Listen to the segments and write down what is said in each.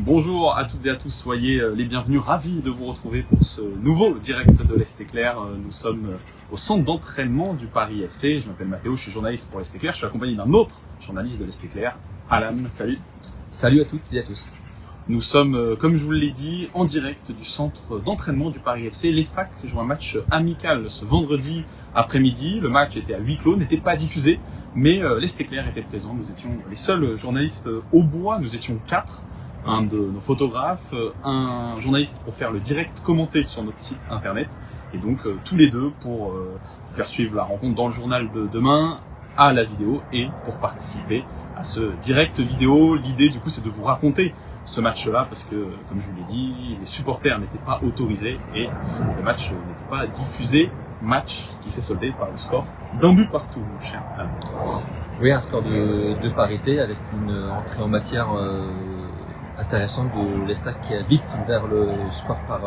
Bonjour à toutes et à tous, soyez les bienvenus, ravis de vous retrouver pour ce nouveau direct de l'Est Éclair. Nous sommes au centre d'entraînement du Paris FC. Je m'appelle Mathéo, je suis journaliste pour l'Est Éclair. Je suis accompagné d'un autre journaliste de l'Est Éclair, Alan. Salut. Salut à toutes et à tous. Nous sommes, comme je vous l'ai dit, en direct du centre d'entraînement du Paris FC. L'Estac joue un match amical ce vendredi après-midi. Le match était à huis clos, n'était pas diffusé, mais l'Est Éclair était présent. Nous étions les seuls journalistes au bois, nous étions 4. Un de nos photographes, un journaliste pour faire le direct commenté sur notre site internet, et donc tous les deux pour faire suivre la rencontre dans le journal de demain, à la vidéo, et pour participer à ce direct vidéo. L'idée du coup c'est de vous raconter ce match-là, parce que comme je vous l'ai dit, les supporters n'étaient pas autorisés et le match n'était pas diffusé. Match qui s'est soldé par le score d'un but partout, mon cher Alain. Oui, un score de parité avec une entrée en matière intéressante de l'Estac qui a vite vers le score par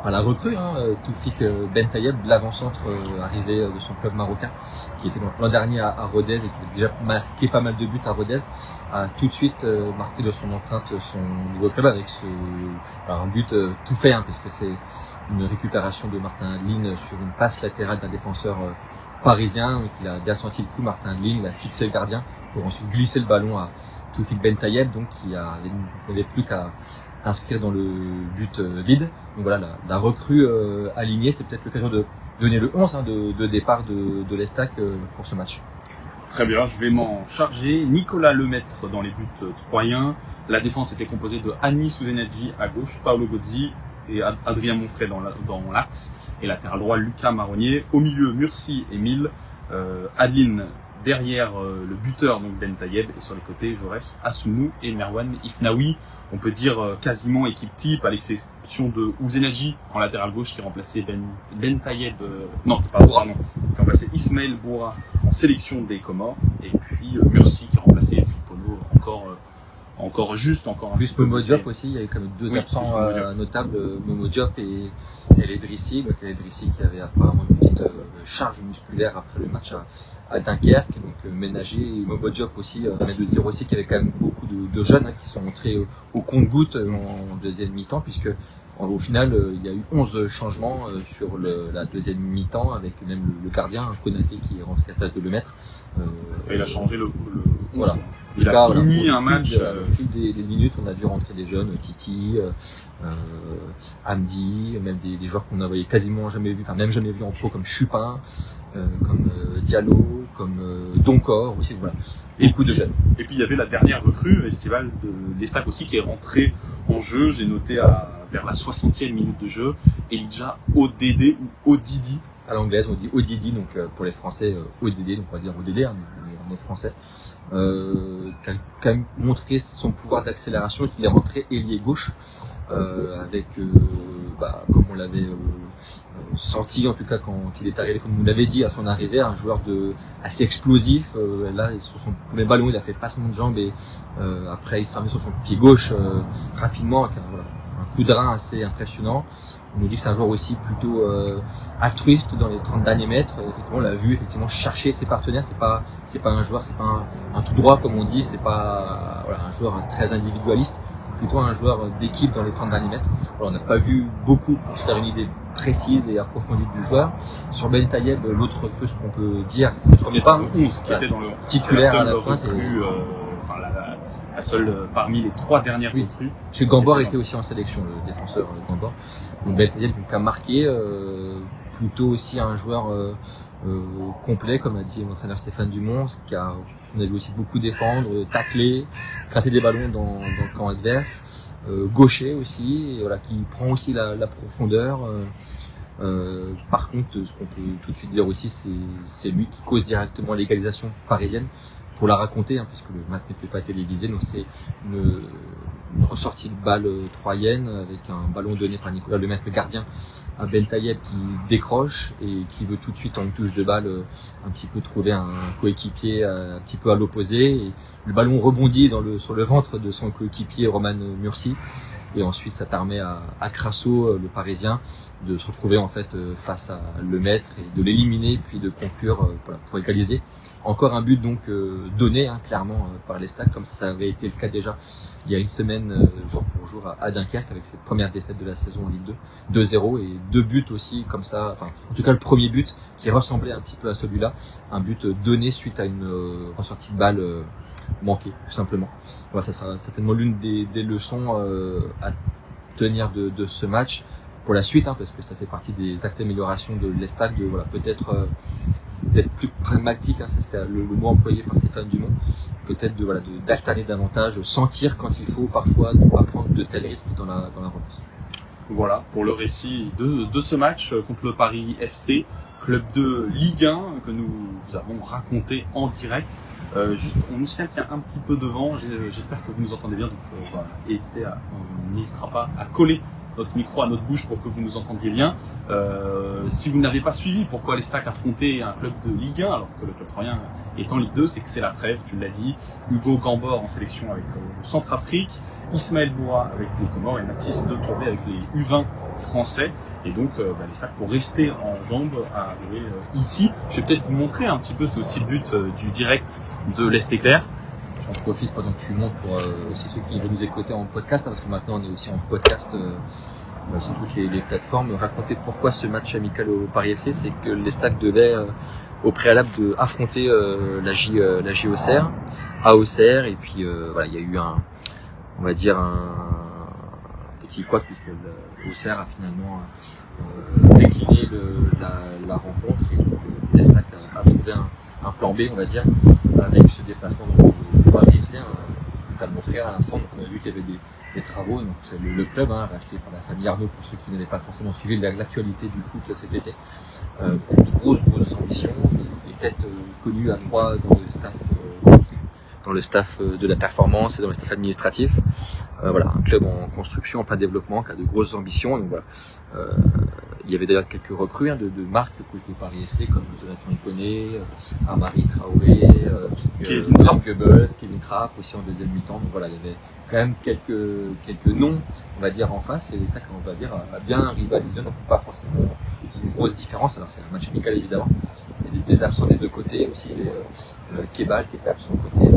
la recrue, Toufik Bentayeb, l'avant-centre arrivé de son club marocain, qui était l'an dernier à Rodez et qui a déjà marqué pas mal de buts à Rodez, a tout de suite marqué de son empreinte son nouveau club avec un but tout fait, parce que c'est une récupération de Martin Adlin sur une passe latérale d'un défenseur parisien. Donc il a bien senti le coup, Martin Adlin, il a fixé le gardien pour ensuite glisser le ballon à Toufik Bentayeb, donc qui n'avait plus qu'à inscrire dans le but vide. Donc voilà, la recrue alignée, c'est peut-être l'occasion de donner le 11 de départ de l'Estac pour ce match. Très bien, je vais m'en charger. Nicolas Lemaître dans les buts troyens. La défense était composée de Annie Souzenadji à gauche, Paolo Gozzi et Adrien Monfray dans l'axe, et latéral droit Lucas Marronnier. Au milieu, Mursi et Mille, Adlin derrière le buteur, donc Bentayeb, et sur les côtés, Jaurès, Assounou et Merwan Ifnaoui. On peut dire quasiment équipe type, à l'exception de Ouzenadji en latéral gauche qui remplaçait Bentayeb, qui remplaçait Ismaël Boura en sélection des Comores, et puis Mursi qui remplaçait Filippono encore juste. Plus Momo Diop aussi, il y avait quand même deux absents notables, Momo Diop et El Edrissi. Donc El Edrissi qui avait apparemment une petite charge musculaire après le match à Dunkerque, donc ménagé, et Momo Diop aussi, un de 0 aussi, qui avait quand même beaucoup de jeunes qui sont entrés au compte-gouttes en deuxième mi-temps, puisque au final, il y a eu 11 changements sur la deuxième mi-temps, avec même le gardien, Konaté, qui est rentré à la place de Lemaître. Il a changé le voilà. Il a fini un match. Au fil des minutes, on a vu rentrer des jeunes, Titi, Hamdi, même des joueurs qu'on n'avait quasiment jamais vus, même jamais vus en pro, comme Chupin, comme Diallo, comme Doncor aussi, voilà. Beaucoup de jeunes. Et puis il y avait la dernière recrue estivale de l'Estac aussi qui est rentrée en jeu. J'ai noté vers la 60e minute de jeu, Elijah Odede ou Odidi. À l'anglaise, on dit Odidi, donc pour les Français, ODD, donc on va dire ODD, on est français. Qui a quand même montré son pouvoir d'accélération, qu'il est rentré ailier gauche, avec, comme on l'avait senti en tout cas quand il est arrivé, comme vous l'avez dit à son arrivée, un joueur assez explosif. Là, sur son premier ballon, il a fait passement de jambes et après il s'est remis sur son pied gauche rapidement, avec un coup de rein assez impressionnant. On nous dit que c'est un joueur aussi plutôt altruiste dans les 30 derniers mètres. Effectivement, on l'a vu effectivement chercher ses partenaires. C'est pas un joueur, c'est pas un tout droit comme on dit. C'est pas un joueur très individualiste, plutôt un joueur d'équipe dans les 30 derniers mètres. Alors, on n'a pas vu beaucoup pour se faire une idée précise et approfondie du joueur. Sur Bentayeb, l'autre recrue, ce qu'on peut dire, c'est qu'il n'est pas un 11 qui était dans le titulaire à la pointe. La seule parmi les 3 dernières recrues. Parce que Gambor était aussi en sélection, le défenseur Gambor. Donc Bentayeb a marqué, plutôt aussi un joueur complet, comme a dit l'entraîneur Stéphane Dumont, on a vu aussi beaucoup défendre, tacler, gratter des ballons dans le camp adverse, gaucher aussi, et qui prend aussi la profondeur. Par contre, ce qu'on peut tout de suite dire aussi, c'est lui qui cause directement l'égalisation parisienne. Pour la raconter, puisque le match n'était pas télévisé, donc c'est une ressortie de balle troyenne avec un ballon donné par Nicolas Lemaître, le gardien, à Bentayeb qui décroche et qui veut tout de suite en touche de balle un petit peu trouver un coéquipier un petit peu à l'opposé. Et le ballon rebondit sur le ventre de son coéquipier Roman Mursi, et ensuite ça permet à Crasso, le Parisien, de se retrouver en fait face à Lemaître et de l'éliminer, puis de conclure pour égaliser. Encore un but donc donné clairement par l'Estac, comme ça avait été le cas déjà il y a une semaine jour pour jour à Dunkerque avec cette première défaite de la saison en Ligue 2, 2-0 et 2 buts aussi comme ça, enfin en tout cas le premier but qui ressemblait un petit peu à celui-là, un but donné suite à une ressortie de balle manquée tout simplement. Voilà, ça sera certainement l'une des leçons à tenir de ce match pour la suite, parce que ça fait partie des actes d'amélioration de l'Estac, de voilà peut-être d'être plus pragmatique, ça c'est le mot employé par Stéphane Dumont, peut-être d'alterner davantage, sentir quand il faut parfois ne pas prendre de tels risques dans la relance. Voilà pour le récit de ce match contre le Paris FC, club de Ligue 1 que nous vous avons raconté en direct. Juste, on nous signale qu'il y a un petit peu de vent, j'espère que vous nous entendez bien, donc on n'hésitera pas à coller notre micro à notre bouche pour que vous nous entendiez bien. Si vous n'avez pas suivi pourquoi l'Estac affrontait un club de Ligue 1 alors que le club troyen est en Ligue 2, c'est que c'est la trêve, tu l'as dit. Hugo Gambor en sélection avec le Centrafrique, Ismaël Boura avec les Comores et Mathis De Tourbet avec les U20 français. Et donc l'Estac pour rester en jambes a joué ici. Je vais peut-être vous montrer un petit peu, c'est aussi le but du direct de l'Est Éclair. J'en profite pendant que tu montes pour aussi ceux qui veulent nous écouter en podcast, parce que maintenant on est aussi en podcast sur toutes les plateformes. Raconter pourquoi ce match amical au Paris FC, c'est que l'Estac devait au préalable affronter la J Auxerre, à Auxerre, et puis il y a eu un petit couac puisque Auxerre a finalement décliné la rencontre et donc l'Estac a trouvé un plan B, on va dire, avec ce déplacement dans le Paris FC. On t'a montré à l'instant, donc on a vu qu'il y avait des travaux. Donc c'est le club racheté par la famille Arnaud, pour ceux qui n'avaient pas forcément suivi l'actualité du foot cet été. De grosses ambitions, des têtes connues à trois dans le staff de la performance et dans le staff administratif. Un club en construction, en plein développement, qui a de grosses ambitions. Donc il y avait d'ailleurs quelques recrues de marque côté Paris FC comme Jonathan Iconé, Amari Traoré, Kevin Trapp aussi en deuxième mi-temps. Donc il y avait quand même quelques noms, on va dire, en face, et l'Estac, on va dire, a bien rivalisé, donc pas forcément une grosse différence. Alors c'est un match amical évidemment, il y a des absents des deux côtés aussi, Kebal qui était absent côté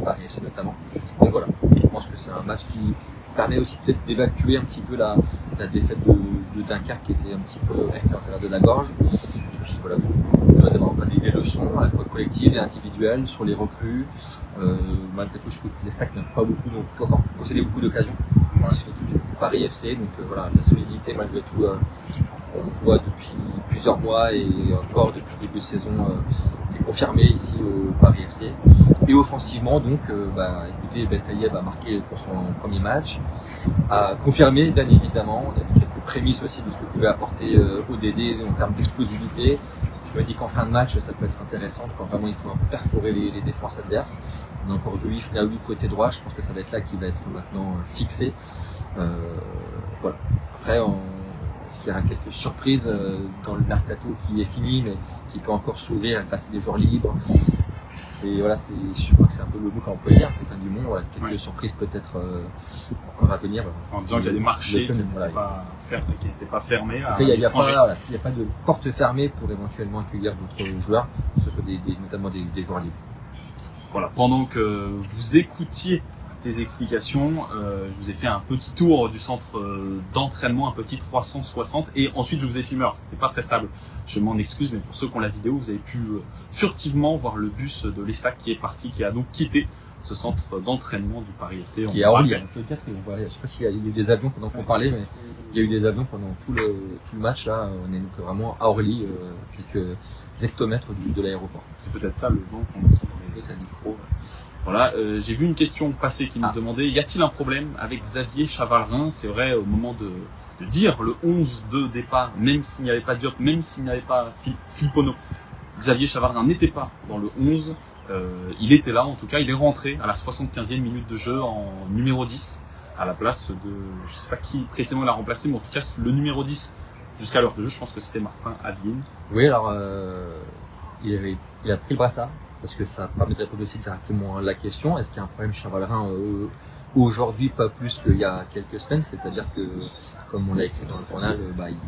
Paris FC notamment. Donc je pense que c'est un match qui permet aussi peut-être d'évacuer un petit peu la défaite de Dunkerque qui était un petit peu restée en travers de la gorge. Et puis d'avoir des leçons à la fois collectives et individuelles sur les recrues. Malgré tout, je trouve que l'Estac n'a pas encore possédé beaucoup d'occasions. Surtout Paris FC, donc la solidité malgré tout, on le voit depuis plusieurs mois et encore depuis le début de saison est confirmé ici au Paris FC. Et offensivement, donc, écoutez, Ben Taïeb a marqué pour son premier match, a confirmé bien évidemment. On a vu quelques prémices aussi de ce que pouvait apporter ODD en termes d'explosivité. Je me dis qu'en fin de match, ça peut être intéressant quand vraiment il faut perforer les défenses adverses. On a encore vu Yves Naoui côté droit, je pense que ça va être là qui va être maintenant fixé. Après, est-ce qu'il y aura quelques surprises dans le mercato qui est fini, mais qui peut encore s'ouvrir, passer des joueurs libres. Je crois que c'est un peu le mot qu'on peut dire, Stéphane Dumont, quelques surprises peut-être encore à venir. En disant qu'il y a des marchés qui n'étaient pas fermés à il n'y a pas de porte fermée pour éventuellement accueillir d'autres joueurs, que ce soit notamment des joueurs libres. Voilà, pendant que vous écoutiez tes explications, je vous ai fait un petit tour du centre d'entraînement, un petit 360, et ensuite je vous ai filmé. Alors c'était pas très stable, je m'en excuse, mais pour ceux qui ont la vidéo, vous avez pu furtivement voir le bus de l'Estac qui est parti, qui a donc quitté ce centre d'entraînement du Paris FC. Qui est à Orly, on peut dire que je sais pas s'il y a eu des avions pendant qu'on parlait, mais il y a eu des avions pendant tout le match là. On est donc vraiment à Orly, quelques hectomètres de l'aéroport. C'est peut-être ça le vent qu'on entend dans les micros. Voilà, j'ai vu une question passer qui nous demandait, y a-t-il un problème avec Xavier Chavalrin? C'est vrai, au moment de dire le 11 de départ, même s'il n'y avait pas Diop, même s'il n'y avait pas Filippono, Xavier Chavalrin n'était pas dans le 11, il était là en tout cas, il est rentré à la 75e minute de jeu en numéro 10, à la place de, je sais pas qui précisément l'a remplacé, mais en tout cas le numéro 10 jusqu'à l'heure de jeu, je pense que c'était Martin Adeline. Oui, alors il a pris le brassard, parce que ça permet de répondre aussi directement à la question, est-ce qu'il y a un problème Chavalrin aujourd'hui, pas plus qu'il y a quelques semaines, c'est-à-dire que, comme on l'a écrit dans le journal,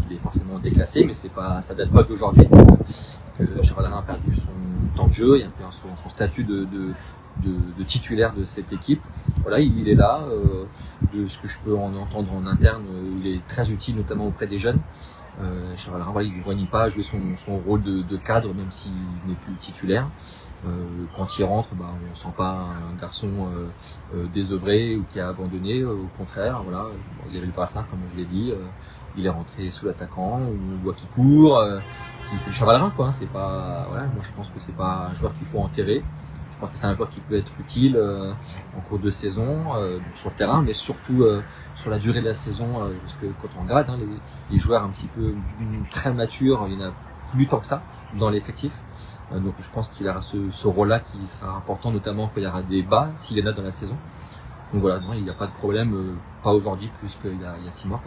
il est forcément déclassé, mais ça date pas d'aujourd'hui. Chavalrin a perdu son temps de jeu et un peu son statut de de titulaire de cette équipe. Voilà, il est là. De ce que je peux en entendre en interne, il est très utile, notamment auprès des jeunes. Chavalrin, voilà, il ne voit pas jouer son rôle de cadre, même s'il n'est plus titulaire. Quand il rentre, on sent pas un garçon désœuvré ou qui a abandonné. Au contraire, voilà, il avait le brassard, comme je l'ai dit. Il est rentré sous l'attaquant. On voit qu'il court, qu'il fait le Chavalrin, quoi. C'est pas, voilà, moi je pense que c'est pas un joueur qu'il faut enterrer. Je pense que c'est un joueur qui peut être utile en cours de saison sur le terrain, mais surtout sur la durée de la saison, parce que quand on regarde les joueurs un petit peu très matures, il y en a plus tant que ça dans l'effectif. Donc je pense qu'il aura ce rôle-là qui sera important, notamment quand il y aura des bas, s'il est là dans la saison. Donc voilà, non, il n'y a pas de problème, pas aujourd'hui plus qu'il y a 6 mois.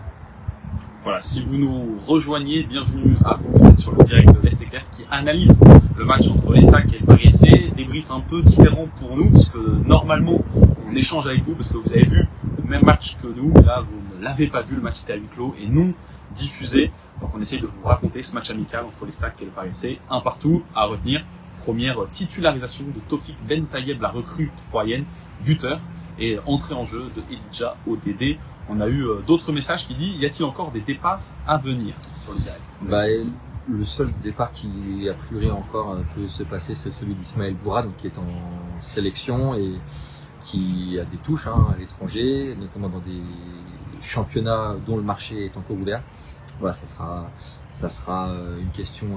Voilà, si vous nous rejoignez, bienvenue à vous. Vous êtes sur le direct de l'Est Éclair qui analyse le match entre l'Estac et le Paris FC. Débrief un peu différent pour nous, parce que normalement, on échange avec vous, parce que vous avez vu le même match que nous. Mais là, vous ne l'avez pas vu, le match était à huis clos et non diffusé. Donc on essaye de vous raconter ce match amical entre l'Estac et le Paris FC. Un partout à retenir. Première titularisation de Tofik Ben Tayeb, la recrue troyenne, buteur, et entrée en jeu de Elijah ODD. On a eu d'autres messages qui disent, y a-t-il encore des départs à venir sur le direct? Le seul départ qui, a priori, encore peut se passer, c'est celui d'Ismaël Boura, donc qui est en sélection et qui a des touches à l'étranger, notamment dans des championnats dont le marché est encore ouvert. Voilà, ça sera une question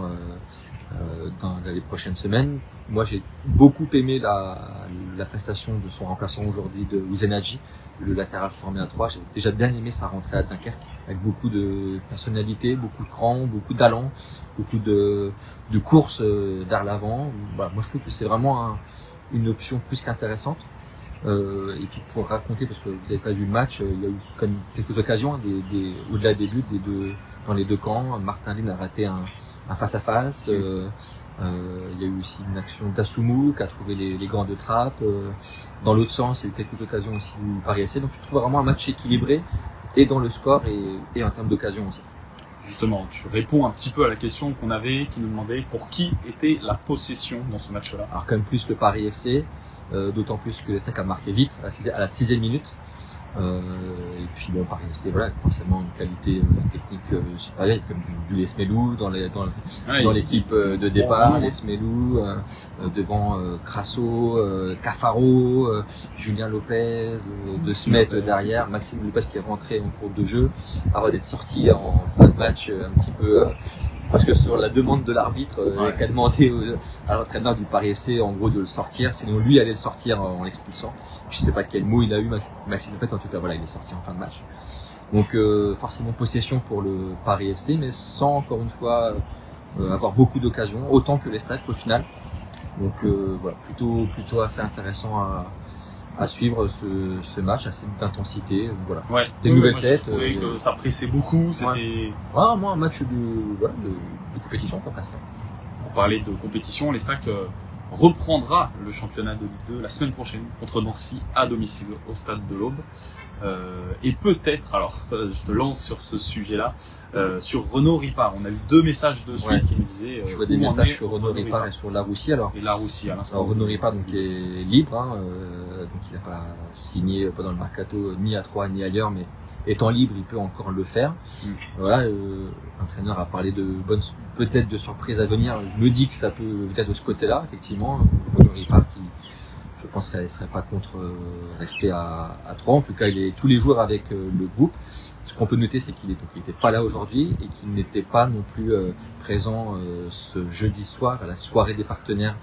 dans les prochaines semaines. Moi, j'ai beaucoup aimé la prestation de son remplaçant aujourd'hui, de Ouzenadji, le latéral formé à 3. J'ai déjà bien aimé sa rentrée à Dunkerque, avec beaucoup de personnalité, beaucoup de cran, beaucoup d'allant, beaucoup de courses vers l'avant. Voilà, moi, je trouve que c'est vraiment une option plus qu'intéressante. Et puis pour raconter, parce que vous n'avez pas vu le match, il y a eu quand même quelques occasions, au-delà des buts dans les deux camps. Martin Lin a raté un face-à-face. Il y a eu aussi une action d'Assoumou qui a trouvé les grands de trappe. Dans l'autre sens, il y a eu quelques occasions aussi du Paris FC. Donc je trouve vraiment un match équilibré, et dans le score et en termes d'occasion aussi. Justement, tu réponds un petit peu à la question qu'on avait, qui nous demandait pour qui était la possession dans ce match-là. Alors quand même plus le Paris FC, d'autant plus que l'Estac a marqué vite à la 6e minute. Et puis bon, Paris FC, voilà, forcément une qualité technique supérieure, comme du Lesmelou dans l'équipe de départ, Lesmelou devant Crasso, Cafaro, Julien Lopez, De Smet derrière, Maxime Lopez qui est rentré en cours de jeu, avant d'être sorti en fin de match un petit peu parce que sur la demande de l'arbitre, il a demandé à l'entraîneur du Paris FC en gros de le sortir, sinon lui allait le sortir en l'expulsant. Je sais pas quel mot il a eu, Maxime Lopez, en tout cas voilà, il est sorti en fin de match. Donc forcément possession pour le Paris FC, mais sans encore une fois avoir beaucoup d'occasions, autant que l'Estac au final. Donc voilà, plutôt assez intéressant à suivre ce match, assez d'intensité, voilà. Ouais. Des nouvelles têtes. Je trouvais que ça pressait beaucoup, c'était... Moi, un match de compétition, quoi, presque. Pour parler de compétition, l'Estac reprendra le championnat de Ligue 2 la semaine prochaine contre Nancy à domicile au stade de l'Aube. Et peut-être, alors je te lance sur ce sujet-là, sur Renaud Ripard. On a eu 2 messages de suite qui nous disaient... je vois des messages sur Renaud Ripard et sur Laroussi. Et Laroussi à l'instant. Alors Renaud Ripard donc, est libre, donc il n'a pas signé pendant le mercato ni à Troyes ni ailleurs, mais étant libre, il peut encore le faire. Voilà, l'entraîneur a parlé peut-être de surprises à venir. Je me dis que ça peut être de ce côté-là, effectivement. Renaud Ripard qui, je pense qu'elle ne serait pas contre rester à Troyes. En tout cas, il est tous les jours avec le groupe. Ce qu'on peut noter, c'est qu'il n'était pas là aujourd'hui et qu'il n'était pas non plus présent ce jeudi soir à la soirée des partenaires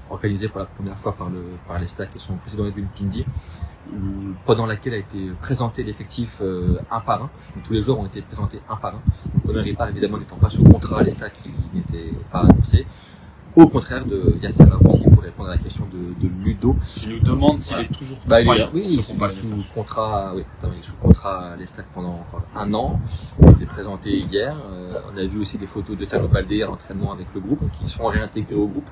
organisée pour la première fois par l'Estac et son président Edwin Pindi, pendant laquelle a été présenté l'effectif un par un. Donc, tous les joueurs ont été présentés un par un. Donc Renaud Ripard, évidemment, n'étant pas sous contrat à l'Estac, il n'était pas annoncé. Au contraire de Yasser Laroussi, pour répondre à la question de Ludo. Qui nous demande s'il est toujours il est sous contrat, il est sous contrat à l'Estac pendant encore 1 an. Il a été présenté hier. On a vu aussi des photos de Thiago Baldé à l'entraînement avec le groupe, donc ils sont réintégrés au groupe.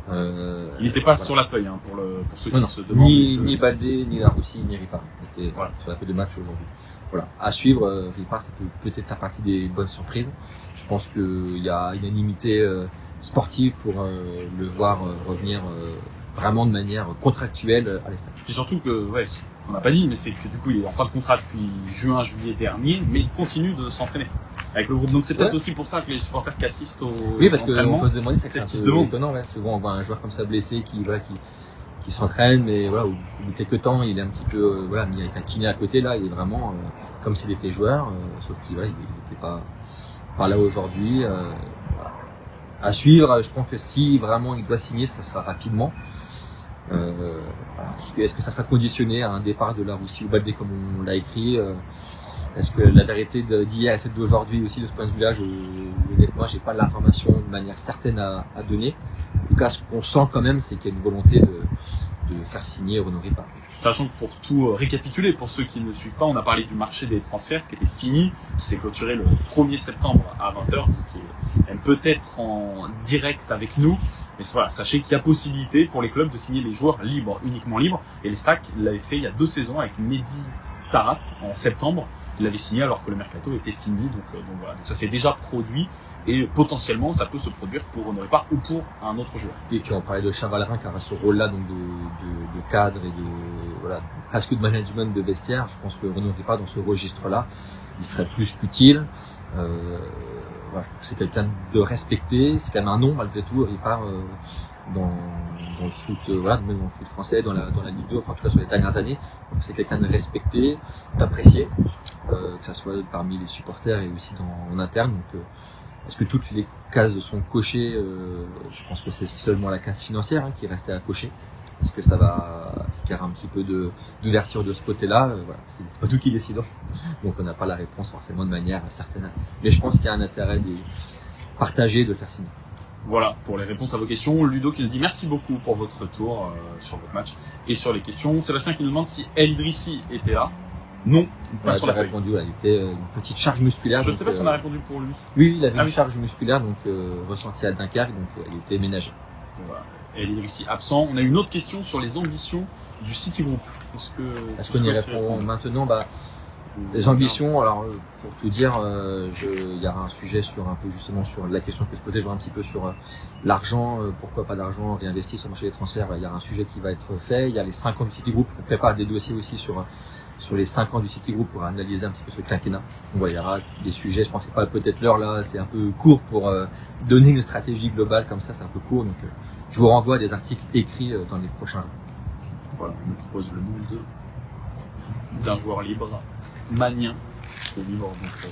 Il n'était pas sur la feuille, pour ceux qui se demandent. Ni Baldé, ni Laroussi, ni Ripard. Il était sur la feuille de match aujourd'hui. Voilà. À suivre, Ripard, ça peut être faire partie des bonnes surprises. Je pense qu'il y a unanimité sportive pour le voir revenir vraiment de manière contractuelle à l'Estac. C'est surtout que, ouais, on n'a pas dit, mais c'est que du coup, il est en fin de contrat depuis juillet dernier, mais il continue de s'entraîner avec le groupe. Donc c'est peut-être aussi pour ça que les supporters qui assistent aux oui, parce qu'on entraînements, peut se demander, c'est que c'est un peu étonnant, ouais. Souvent on voit un joueur comme ça blessé qui s'entraîne, mais voilà, au bout de quelques temps, il est un petit peu, voilà, mis avec un kiné à côté, là, il est vraiment comme s'il était joueur, sauf qu'il voilà, il n'était pas là aujourd'hui. Voilà. À suivre, je pense que si vraiment il doit signer, ça sera rapidement. Voilà. Est-ce que ça sera conditionné à un départ de la Russie ou Baldé comme on l'a écrit? Est-ce que la vérité d'hier et celle d'aujourd'hui aussi de ce point de vue-là, honnêtement, j'ai pas l'information de manière certaine à donner. En tout cas, ce qu'on sent quand même, c'est qu'il y a une volonté de faire signer Renaud Ripart. Sachant que pour tout récapituler, pour ceux qui ne suivent pas, on a parlé du marché des transferts qui était fini, qui s'est clôturé le 1er septembre à 20h. Vous étiez peut-être en direct avec nous, mais voilà, sachez qu'il y a possibilité pour les clubs de signer les joueurs libres, uniquement libres. Et l'Estac l'avait fait il y a 2 saisons avec Mehdi Tarat en septembre. Il l'avait signé alors que le mercato était fini, donc voilà. Donc ça s'est déjà produit. Et potentiellement, ça peut se produire pour Renaud Ripart ou pour un autre joueur. Et puis on parlait de Chavalrin qui a ce rôle-là donc de cadre et voilà, presque de management de vestiaire. Je pense que Renaud Ripart dans ce registre-là, il serait plus qu'utile. Voilà, je trouve que c'est quelqu'un de respecté. C'est quand même un nom malgré tout, Ripart dans le foot, voilà, même dans le foot français, dans la Ligue 2, enfin en tout cas sur les dernières années. Donc c'est quelqu'un de respecté, d'apprécié, que ça soit parmi les supporters et aussi en interne. Donc est-ce que toutes les cases sont cochées? Je pense que c'est seulement la case financière qui restait à cocher. Est-ce qu'il y aura un petit peu d'ouverture de ce côté-là? Voilà, c'est pas tout qui décide. Donc on n'a pas la réponse forcément de manière certaine. Mais je pense qu'il y a un intérêt partagé de le faire signer. Voilà pour les réponses à vos questions. Ludo qui nous dit merci beaucoup pour votre retour sur votre match et sur les questions. Sébastien qui nous demande si El Idrissi était là. Non, pas sur la feuille. Répondu, il était une petite charge musculaire. Je ne sais pas si on a répondu pour lui. Oui, il avait une charge musculaire donc ressentie à Dunkerque, donc il était ménagé. Voilà. El Idrissi absent. On a une autre question sur les ambitions du City Group. Est-ce qu'on y répond maintenant? Les ambitions, alors pour tout dire, il y aura un sujet sur un peu justement sur la question que se posait, je vois un petit peu sur l'argent, pourquoi pas d'argent réinvesti sur le marché des transferts. Il y a un sujet qui va être fait. Il y a les 5 ans du City Group. On prépare des dossiers aussi sur les 5 ans du City Group pour analyser un petit peu ce quinquennat. Donc voilà, il y aura des sujets, je pense que c'est pas peut-être l'heure là, c'est un peu court pour donner une stratégie globale comme ça, c'est un peu court. Donc je vous renvoie à des articles écrits dans les prochains jours. Voilà, on nous propose le nom d'un joueur libre, Magnien, qui est libre, donc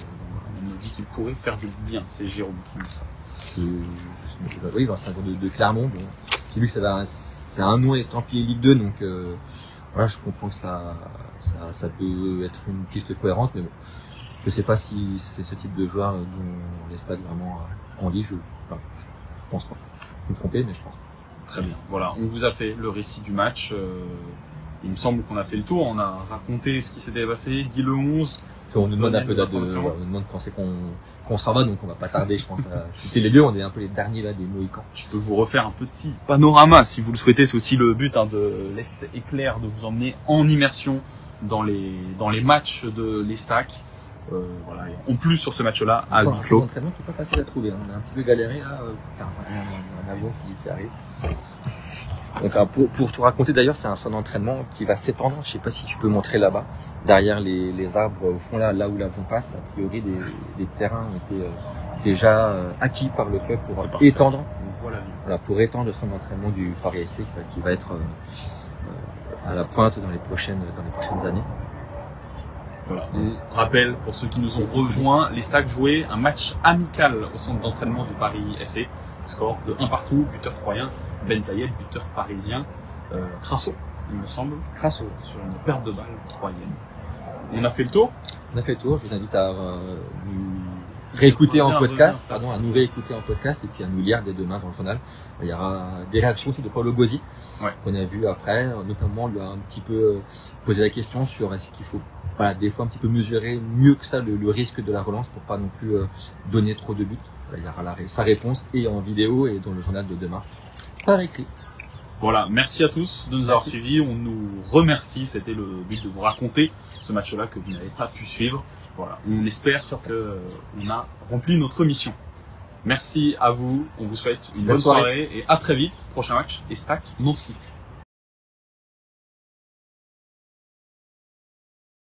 on nous dit qu'il pourrait faire du bien. C'est Jérôme qui nous dit ça. Oui, c'est un joueur de Clermont. Bon. J'ai vu que c'est un nom estampillé Ligue 2, donc voilà, je comprends que ça peut être une piste cohérente, mais bon, je sais pas si c'est ce type de joueur dont les stades vraiment envie. Je pense pas. Je me tromper, mais je pense. Très bien. Voilà, on vous a fait le récit du match. Il me semble qu'on a fait le tour. On a raconté ce qui s'était passé. Dit le 11. On nous demande un peu on nous demande quand c'est qu'on s'en va, donc on va pas tarder, je pense, à citer les deux. On est un peu les derniers là des Mohicans. Je peux vous refaire un petit panorama si vous le souhaitez. C'est aussi le but de l'Est Éclair de vous emmener en immersion dans les matchs de l'Estac. Voilà. Et en plus sur ce match-là à huis clos. Très bien, qui est pas facile à trouver. On a un petit peu galéré là. Un avion qui arrive. Donc pour tout raconter d'ailleurs, c'est un centre d'entraînement qui va s'étendre. Je sais pas si tu peux montrer là-bas, derrière les arbres au fond là où l'avion passe. A priori des terrains ont été déjà acquis par le club pour étendre. Voilà, pour étendre le centre d'entraînement du Paris FC qui va être à la pointe dans les prochaines années. Voilà. On rappelle pour ceux qui nous ont rejoints, l'Estac jouait un match amical au centre d'entraînement du Paris FC. Score de 1 partout, buteur troyen, Ben Tayeb, buteur parisien, Crasso, il me semble. Crasso. Sur une perte de balle troyenne. On a fait le tour. On a fait le tour. Je vous invite à nous réécouter en podcast, à nous réécouter en podcast et puis à nous lire dès demain dans le journal. Il y aura des réactions aussi de Paulo Gozzi, qu'on a vu après. Notamment, on lui a un petit peu posé la question sur est-ce qu'il faut des fois un petit peu mesurer mieux que ça le risque de la relance pour pas non plus donner trop de buts. Il y aura sa réponse et en vidéo et dans le journal de demain par écrit. Voilà, merci à tous de nous avoir suivis. On nous remercie. C'était le but de vous raconter ce match-là que vous n'avez pas pu suivre. Voilà, on espère que on a rempli notre mission. Merci à vous. On vous souhaite une bonne soirée et à très vite. Prochain match, Estac Nancy.